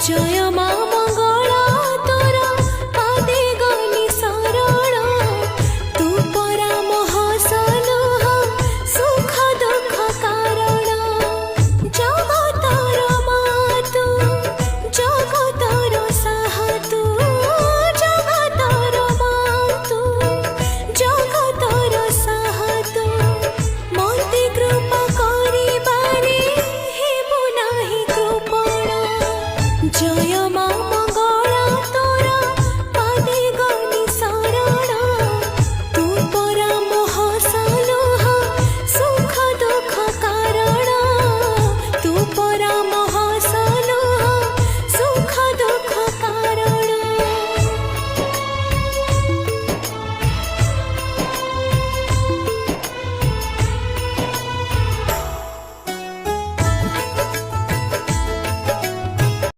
जय मा मंगला तोर पादे गली शरण तू परा महासन सुख दुख कारण जगतर मा तू जगतर साह तू जगतर मा तू जगतर साह तू मते कृपा करिबारे हेबु नाही कृपण जय